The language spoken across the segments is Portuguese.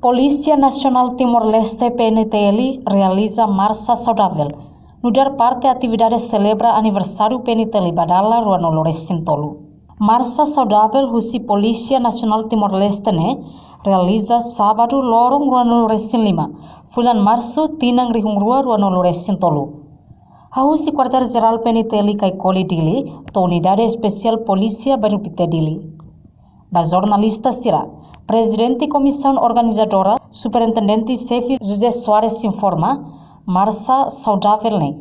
Polícia Nacional Timor-Leste PNTL realiza Marcha Saudável. No dar parte a atividade celebra aniversário PNTL Badala Ruano Loresintolu. Marcha Saudável husi Polícia Nacional Timor-Leste realiza sábado lorong Ruano Loresin 5, bulan Março tinang rihung rua Ruano Loresintolu. Husi Quartel Geral PNTL Kaikoli Dili, to Unidade Especial Polícia Barupite Dili. Ba jornalista Sira, Presidente Comissão Organizadora, Superintendente Chefe José Soares informa, Marcha Saudável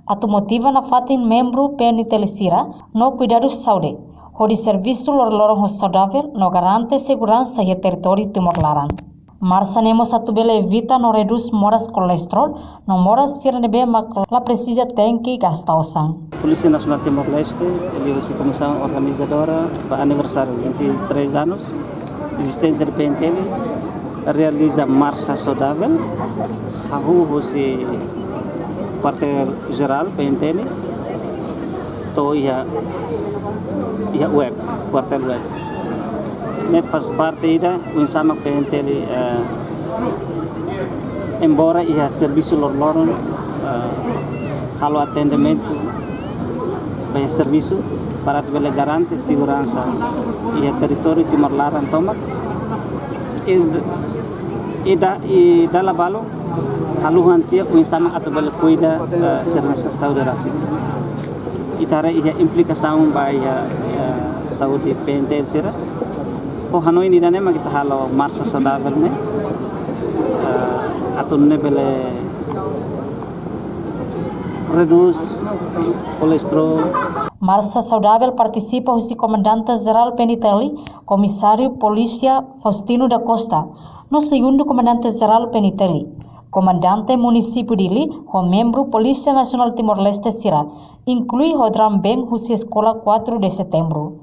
atu motiva na fatin membro PNTL Sira no cuidado saúde, o serviço lorong saudável no garante segurança e território Timor-Laran. Marcha nemos atu bele evita no reduz moras colesterol, no moras sira nebe la precisa tem que gastar o sang. Polícia Nacional Timor-Leste, ele é a comissão organizadora para aniversário 23 anos. Existência do PNTL realiza Marcha Saudável. Hahu Quartel Geral PNTL, to ia web, Quartel Web. Ne faz parte da unsama PNTL, embora ia serviço lorong, halo atendimento, bem serviço para te garante segurança e território Timor-Laran tomak e da lavalo haluhan tia unsama atau bela cuida serviço saúde rasik itara ia implicação by saúde PNTL sira o Hanoi ni dane magita halo Marcha Saudável atau ne bela reduz colesterol. Marcha Saudável participa o Comandante Geral PNTL, Comissário Polícia Faustino da Costa, no segundo Comandante Geral PNTL, Comandante Município Dili, o membro Polícia Nacional Timor-Leste Sira, inclui o Drambeng Husi Escola 4 de Setembro.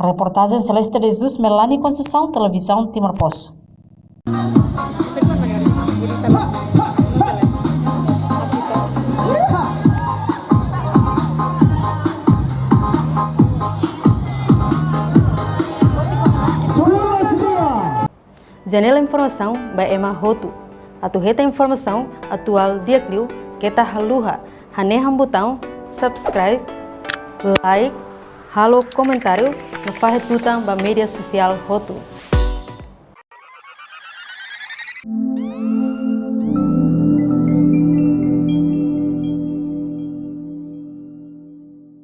Reportagem Celeste de Jesus, Melanie Conceição, Televisão Timor Post. Janela Informação by Emma Hotu. Atu reta informação atual dia clio kita haluha haneham botão subscribe, like, halo comentário no faz tutang ba mídia social Hotu.